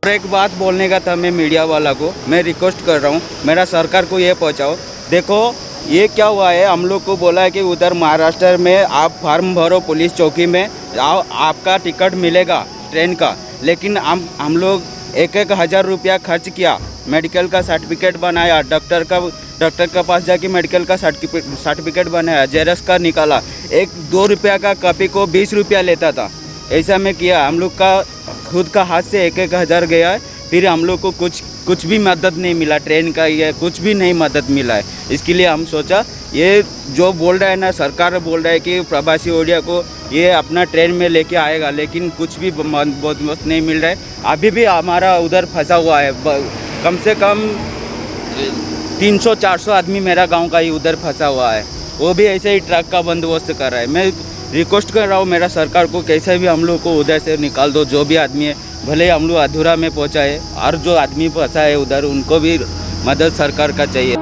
और एक बात बोलने का था मैं मीडिया वाला को, मैं रिक्वेस्ट कर रहा हूँ, मेरा सरकार को ये पहुँचाओ। देखो ये क्या हुआ है, हम लोग को बोला है कि उधर महाराष्ट्र में आप फॉर्म भरो पुलिस चौकी में, आपका टिकट मिलेगा ट्रेन का। लेकिन हम लोग 1,000 रुपया खर्च किया, मेडिकल का सर्टिफिकेट बनाया, डॉक्टर का पास जाके मेडिकल का सर्टिफिकेट बनाया, जेरॉक्स का निकाला। 1-2 रुपया का कॉपी को 20 रुपया लेता था। ऐसा में किया, हम लोग का खुद का हाथ से 1,000 गया है। फिर हम लोग को कुछ भी मदद नहीं मिला, ट्रेन का ये कुछ भी नहीं मदद मिला है। इसके लिए हम सोचा ये जो बोल रहा है ना, सरकार बोल रहा है कि प्रवासी ओडिया को ये अपना ट्रेन में लेके आएगा, लेकिन कुछ भी बहुत नहीं मिल रहा है। अभी भी हमारा उधर फंसा हुआ है, कम से कम 300-400 आदमी मेरा गांव का ही उधर फंसा हुआ है। वो भी ऐसे ही ट्रक का बंदोबस्त कर रहा है। मैं रिक्वेस्ट कर रहा हूँ मेरा सरकार को, कैसे भी हम लोग को उधर से निकाल दो। जो भी आदमी है, भले हम लोग अधूरा में पहुँचाए, और जो आदमी फंसा है उधर उनको भी मदद सरकार का चाहिए।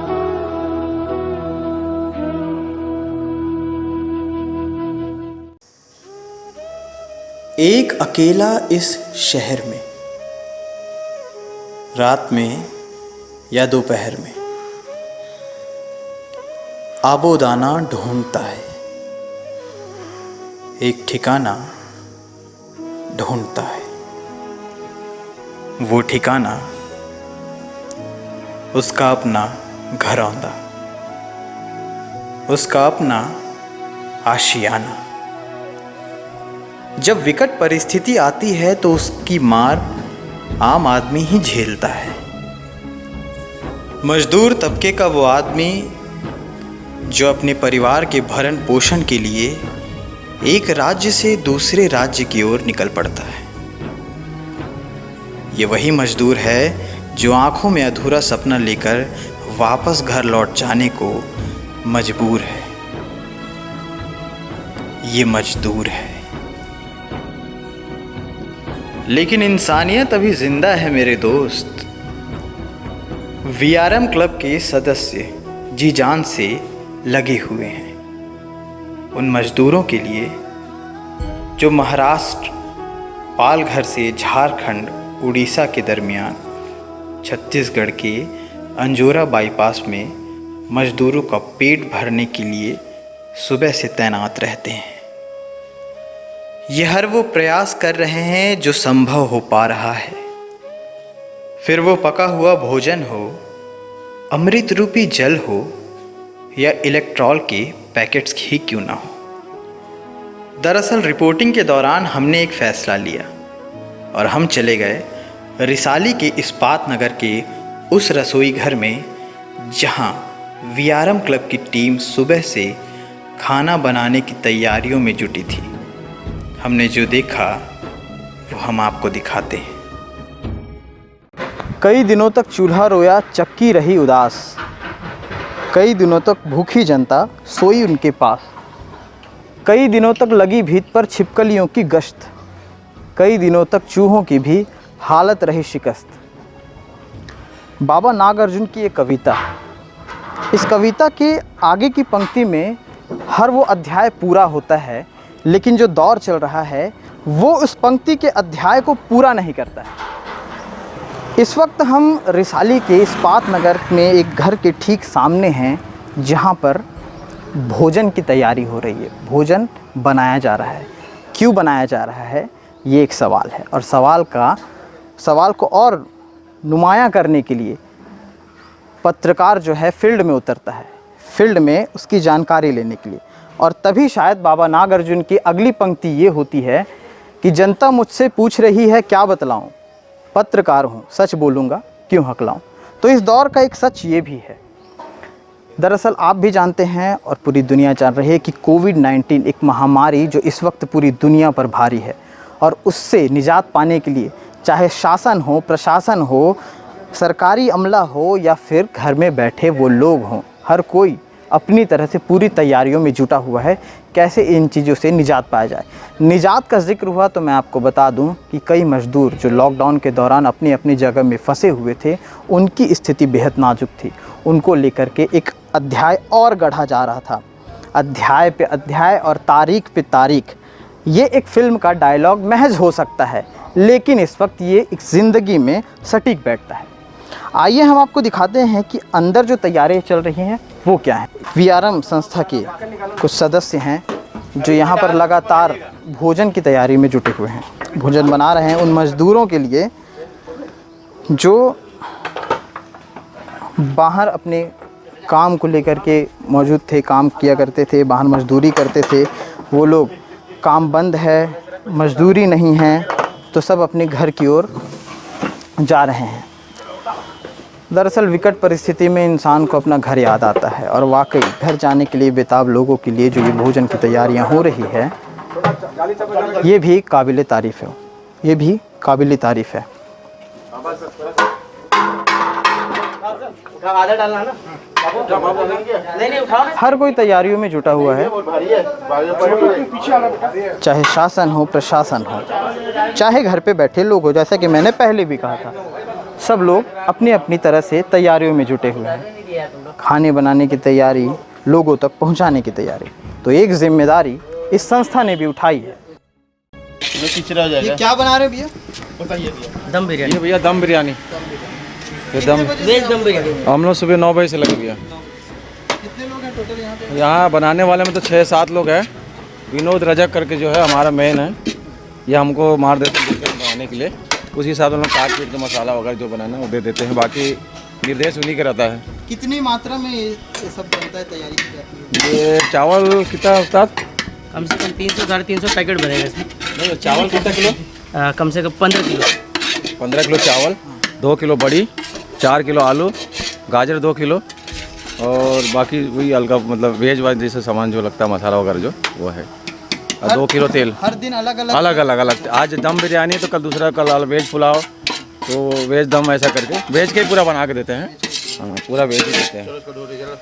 एक अकेला इस शहर में, रात में या दोपहर में, आबोदाना ढूंढता है, एक ठिकाना ढूंढता है। वो ठिकाना उसका अपना घर आंदा, उसका अपना आशियाना। जब विकट परिस्थिति आती है तो उसकी मार आम आदमी ही झेलता है। मजदूर तबके का वो आदमी जो अपने परिवार के भरण पोषण के लिए एक राज्य से दूसरे राज्य की ओर निकल पड़ता है। ये वही मजदूर है जो आंखों में अधूरा सपना लेकर वापस घर लौट जाने को मजबूर है। ये मजदूर है। लेकिन इंसानियत अभी जिंदा है मेरे दोस्त। वीआरएम क्लब के सदस्य जी जान से लगे हुए हैं उन मजदूरों के लिए जो महाराष्ट्र पालघर से झारखंड उड़ीसा के दरमियान छत्तीसगढ़ के अंजोरा बाईपास में मजदूरों का पेट भरने के लिए सुबह से तैनात रहते हैं। ये हर वो प्रयास कर रहे हैं जो संभव हो पा रहा है। फिर वो पका हुआ भोजन हो, अमृत रूपी जल हो, या इलेक्ट्रॉल के पैकेट्स ही क्यों ना हो। दरअसल रिपोर्टिंग के दौरान हमने एक फ़ैसला लिया और हम चले गए रिसाली के इस्पात नगर के उस रसोई घर में जहां वीआरएम क्लब की टीम सुबह से खाना बनाने की तैयारियों में जुटी थी। हमने जो देखा वो हम आपको दिखाते हैं। कई दिनों तक चूल्हा रोया, चक्की रही उदास। कई दिनों तक भूखी जनता सोई उनके पास। कई दिनों तक लगी भीत पर छिपकलियों की गश्त। कई दिनों तक चूहों की भी हालत रही शिकस्त। बाबा नागार्जुन की एक कविता। इस कविता के आगे की पंक्ति में हर वो अध्याय पूरा होता है, लेकिन जो दौर चल रहा है वो उस पंक्ति के अध्याय को पूरा नहीं करता है। इस वक्त हम रिसाली के इस्पात नगर में एक घर के ठीक सामने हैं, जहां पर भोजन की तैयारी हो रही है, भोजन बनाया जा रहा है। क्यों बनाया जा रहा है, ये एक सवाल है। और सवाल को और नुमायाँ करने के लिए पत्रकार जो है फील्ड में उतरता है, फील्ड में उसकी जानकारी लेने के लिए। और तभी शायद बाबा नागार्जुन की अगली पंक्ति ये होती है कि जनता मुझसे पूछ रही है क्या बतलाऊं, पत्रकार हूँ सच बोलूँगा क्यों हकलाऊं। तो इस दौर का एक सच ये भी है। दरअसल आप भी जानते हैं और पूरी दुनिया जान रही है कि कोविड-19 एक महामारी जो इस वक्त पूरी दुनिया पर भारी है, और उससे निजात पाने के लिए चाहे शासन हो, प्रशासन हो, सरकारी अमला हो, या फिर घर में बैठे वो लोग हों, हर कोई अपनी तरह से पूरी तैयारियों में जुटा हुआ है कैसे इन चीज़ों से निजात पाया जाए। निजात का जिक्र हुआ तो मैं आपको बता दूं कि कई मज़दूर जो लॉकडाउन के दौरान अपनी अपनी जगह में फंसे हुए थे, उनकी स्थिति बेहद नाजुक थी। उनको लेकर के एक अध्याय और गढ़ा जा रहा था, अध्याय पे अध्याय और तारीख पे तारीख। ये एक फ़िल्म का डायलॉग महज हो सकता है, लेकिन इस वक्त ये एक ज़िंदगी में सटीक बैठता है। आइए हम आपको दिखाते हैं कि अंदर जो तैयारियां चल रही हैं वो क्या है। वीआरएम संस्था के कुछ सदस्य हैं जो यहाँ पर लगातार भोजन की तैयारी में जुटे हुए हैं, भोजन बना रहे हैं उन मज़दूरों के लिए जो बाहर अपने काम को लेकर के मौजूद थे, काम किया करते थे, बाहर मजदूरी करते थे। वो लोग काम बंद है, मजदूरी नहीं है, तो सब अपने घर की ओर जा रहे हैं। दरअसल विकट परिस्थिति में इंसान को अपना घर याद आता है और वाकई घर जाने के लिए बेताब लोगों के लिए जो ये भोजन की तैयारियां हो रही है ये भी काबिल तारीफ़ है, ये भी काबिल तारीफ़ है। हर कोई तैयारियों में जुटा हुआ है, चाहे शासन हो, प्रशासन हो, चाहे घर पे बैठे लोग हो। जैसा कि मैंने पहले भी कहा था, सब लोग अपनी अपनी तरह से तैयारियों में जुटे हुए हैं। खाने बनाने की तैयारी, लोगों तक पहुंचाने की तैयारी। तो एक जिम्मेदारी इस संस्था ने भी उठाई है। ये क्या बना रहे भैया? बताइए भैया। दम बिरयानी। भैया दम बिरयानी, वेज दम बिरयानी। हम लोग सुबह 9 बजे से लगे भैया। कितने लोग हैं टोटल यहाँ पे? यहाँ बनाने वाले में तो 6-7 लोग हैं। विनोद रजक करके जो है हमारा मेन है, ये हमको मार देते हैं बनाने के लिए। उसी हिसाब से हम लोग काट पीट के मसाला वगैरह जो बनाना है वो दे देते हैं, बाकी निर्देश उन्हीं का रहता है। कितनी मात्रा में ये सब बनता है, तैयारी की जाती है? ये चावल कितना उस्ताद? कम से कम 300-350 पैकेट बनेगा इसमें। नहीं, चावल कितना किलो? कम से कम 15 किलो। 15 किलो चावल, 2 किलो बड़ी, 4 किलो आलू, गाजर 2 किलो और बाकी वही हल्का मतलब वेज वाइज जैसे सामान जो लगता है मसाला वगैरह जो वो है। 2 किलो तेल। हर दिन अलग अलग अलग। आज दम बिरयानी तो कल दूसरा, कल वेज पुलाव, तो वेज दम ऐसा करके वेज के ही पूरा बना के देते हैं। हाँ, पूरा वेज ही देते हैं।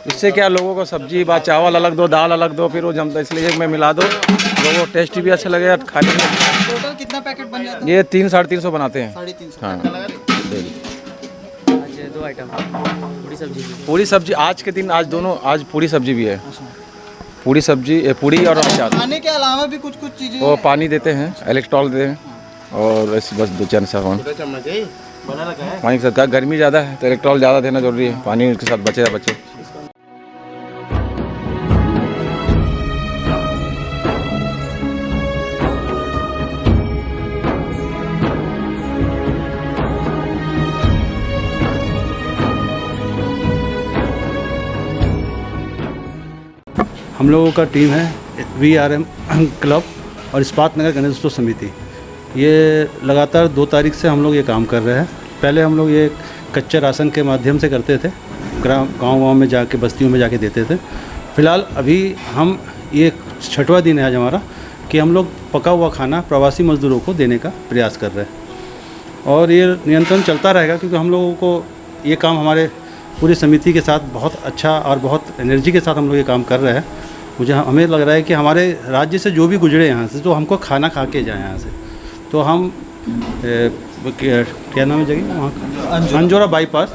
इससे क्या लोगों को सब्जी बात चावल अलग दो, दाल अलग दो, फिर वो जमता, इसलिए मैं मिला दो, लोगों को टेस्टी भी अच्छा लगेगा खाने में। टोटल कितना पैकेट बन जाता है? ये 300-350 बनाते हैं। 350। हाँ, आज 2 आइटम, पूरी सब्जी आज के दिन, आज दोनों, आज पूरी सब्जी भी है, पूरी सब्जी, पूरी और अचार। खाने के अलावा भी कुछ चीज़ें वो पानी देते हैं, इलेक्ट्रॉल देते हैं और बस 2-4 सामान पानी के साथ। गर्मी ज़्यादा है तो इलेक्ट्रॉल ज़्यादा देना जरूरी है, पानी उसके साथ बचे। हम लोगों का टीम है वीआरएम क्लब और इस्पात नगर गणेशोत्सव समिति। ये लगातार 2 तारीख से हम लोग ये काम कर रहे हैं। पहले हम लोग ये कच्चे राशन के माध्यम से करते थे, गांव में जाके, बस्तियों में जाके देते थे। फिलहाल अभी हम ये 6वां दिन है आज हमारा कि हम लोग पका हुआ खाना प्रवासी मजदूरों को देने का प्रयास कर रहे हैं और ये नियंत्रण चलता रहेगा क्योंकि हम लोगों को ये काम हमारे पूरी समिति के साथ बहुत अच्छा और बहुत एनर्जी के साथ हम लोग ये काम कर रहे हैं। हमें लग रहा है कि हमारे राज्य से जो भी गुजरे यहाँ से, तो हमको खाना खा के जाए यहाँ से, तो हम क्या नाम है जगह वहाँ का, अंजोरा बाईपास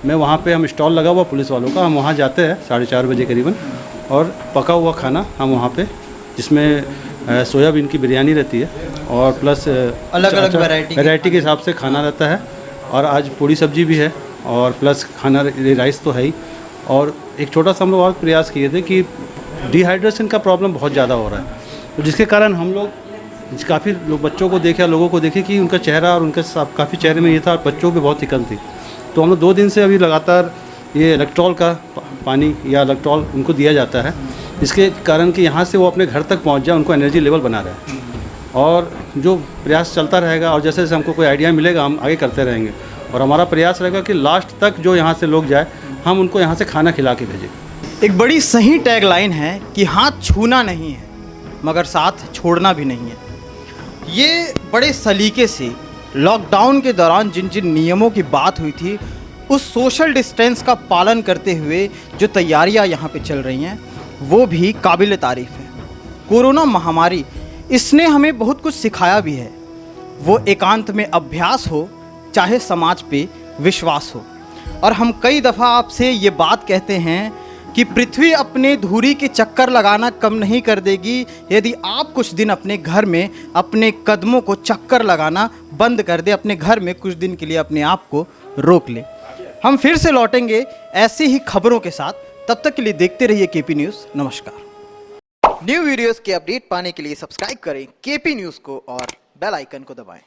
में, वहाँ पे हम स्टॉल लगा हुआ पुलिस वालों का, हम वहाँ जाते हैं 4:30 बजे करीबन और पका हुआ खाना हम वहाँ पे, जिसमें सोयाबीन की बिरयानी रहती है और प्लस अलग अलग वैरायटी के हिसाब से खाना रहता है और आज पूरी सब्जी भी है और प्लस खाना राइस तो है ही। और एक छोटा सा हम लोग और प्रयास किए थे कि डिहाइड्रेशन का प्रॉब्लम बहुत ज़्यादा हो रहा है, तो जिसके कारण हम लोग काफ़ी लोग बच्चों को देखे, लोगों को देखे कि उनका चेहरा और उनके काफ़ी चेहरे में ये था और बच्चों पे बहुत सिकन थी। तो हम लोग 2 दिन से अभी लगातार ये इलेक्ट्रॉल का पानी या इलेक्ट्रॉल उनको दिया जाता है, इसके कारण कि यहाँ से वो अपने घर तक पहुँच जाए, उनको एनर्जी लेवल बना रहे हैं। और जो प्रयास चलता रहेगा और जैसे जैसे हमको कोई आइडिया मिलेगा हम आगे करते रहेंगे और हमारा प्रयास रहेगा कि लास्ट तक जो यहाँ से लोग जाए हम उनको यहाँ से खाना खिला के भेजें। एक बड़ी सही टैगलाइन है कि हाथ छूना नहीं है मगर साथ छोड़ना भी नहीं है। ये बड़े सलीके से लॉकडाउन के दौरान जिन जिन नियमों की बात हुई थी उस सोशल डिस्टेंस का पालन करते हुए जो तैयारियां यहाँ पे चल रही हैं वो भी काबिल तारीफ़ है। कोरोना महामारी इसने हमें बहुत कुछ सिखाया भी है, वो एकांत में अभ्यास हो चाहे समाज पे विश्वास हो। और हम कई दफ़ा आपसे ये बात कहते हैं कि पृथ्वी अपने धुरी के चक्कर लगाना कम नहीं कर देगी यदि आप कुछ दिन अपने घर में अपने कदमों को चक्कर लगाना बंद कर दे, अपने घर में कुछ दिन के लिए अपने आप को रोक ले। हम फिर से लौटेंगे ऐसी ही खबरों के साथ, तब तक के लिए देखते रहिए केपी न्यूज़। नमस्कार। न्यू वीडियोस के अपडेट पाने के लिए सब्सक्राइब करें केपी न्यूज़ को और बेल आइकन को दबाएं।